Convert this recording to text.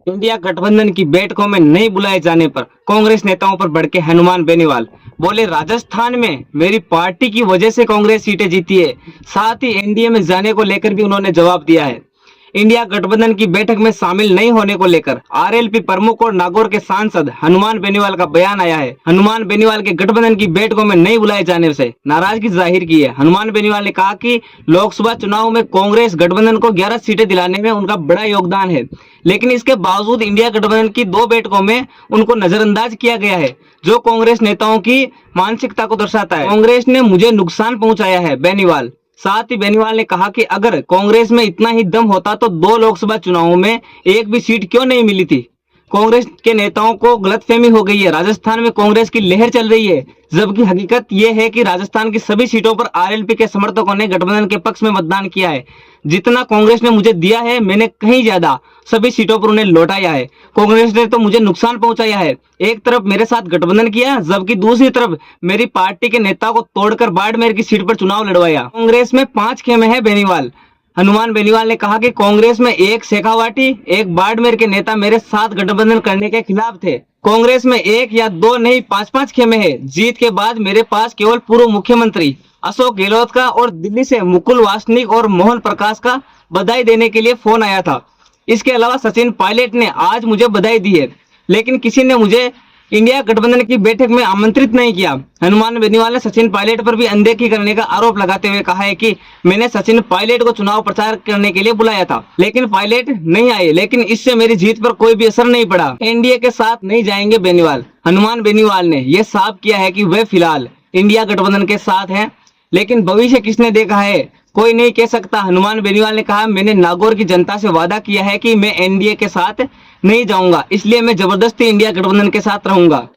India गठबंधन की बैठकों में नहीं बुलाए जाने पर कांग्रेस नेताओं पर भड़के हनुमान बेनीवाल। बोले, राजस्थान में मेरी पार्टी की वजह से कांग्रेस सीटें जीती है। साथ ही एनडीए में जाने को लेकर भी उन्होंने जवाब दिया है। इंडिया गठबंधन की बैठक में शामिल नहीं होने को लेकर आरएलपी प्रमुख और नागौर के सांसद हनुमान बेनीवाल का बयान आया है। हनुमान बेनीवाल के गठबंधन की बैठकों में नहीं बुलाए जाने से नाराजगी जाहिर की है। हनुमान बेनीवाल ने कहा कि लोकसभा चुनाव में कांग्रेस गठबंधन को 11 सीटें दिलाने में उनका बड़ा योगदान है, लेकिन इसके बावजूद इंडिया गठबंधन की 2 बैठकों में उनको नजरअंदाज किया गया है, जो कांग्रेस नेताओं की मानसिकता को दर्शाता है। कांग्रेस ने मुझे नुकसान पहुंचाया है, बेनीवाल। साथ ही बेनीवाल ने कहा कि अगर कांग्रेस में इतना ही दम होता तो 2 लोकसभा चुनावों में एक भी सीट क्यों नहीं मिली थी। कांग्रेस के नेताओं को गलतफहमी हो गई है, राजस्थान में कांग्रेस की लहर चल रही है, जबकि हकीकत यह है कि राजस्थान की सभी सीटों पर आरएलपी के समर्थकों ने गठबंधन के पक्ष में मतदान किया है। जितना कांग्रेस ने मुझे दिया है, मैंने कहीं ज्यादा सभी सीटों पर उन्हें लौटाया है। कांग्रेस ने तो मुझे नुकसान पहुंचाया है। एक तरफ मेरे साथ गठबंधन किया, जबकि दूसरी तरफ मेरी पार्टी के नेता को तोड़कर बाड़मेर की सीट पर चुनाव लड़वाया। कांग्रेस में 5 खेमे हैं, बेनीवाल। हनुमान बेनीवाल ने कहा कि कांग्रेस में एक शेखावाटी, एक बाड़मेर के नेता मेरे साथ गठबंधन करने के खिलाफ थे। कांग्रेस में 1 या 2 नहीं 5-5 खेमे हैं। जीत के बाद मेरे पास केवल पूर्व मुख्यमंत्री अशोक गहलोत का और दिल्ली से मुकुल वासनिक और मोहन प्रकाश का बधाई देने के लिए फोन आया था। इसके अलावा सचिन पायलट ने आज मुझे बधाई दी है, लेकिन किसी ने मुझे इंडिया गठबंधन की बैठक में आमंत्रित नहीं किया। हनुमान बेनीवाल ने सचिन पायलट पर भी अनदेखी करने का आरोप लगाते हुए कहा है कि मैंने सचिन पायलट को चुनाव प्रचार करने के लिए बुलाया था, लेकिन पायलट नहीं आए, लेकिन इससे मेरी जीत पर कोई भी असर नहीं पड़ा। एनडीए के साथ नहीं जाएंगे बेनीवाल। हनुमान बेनीवाल ने यह साफ किया है कि वे फिलहाल इंडिया गठबंधन के साथ हैं, लेकिन भविष्य किसने देखा है, कोई नहीं कह सकता। हनुमान बेनीवाल ने कहा, मैंने नागौर की जनता से वादा किया है कि मैं एनडीए के साथ नहीं जाऊंगा, इसलिए मैं जबरदस्ती इंडिया गठबंधन के साथ रहूंगा।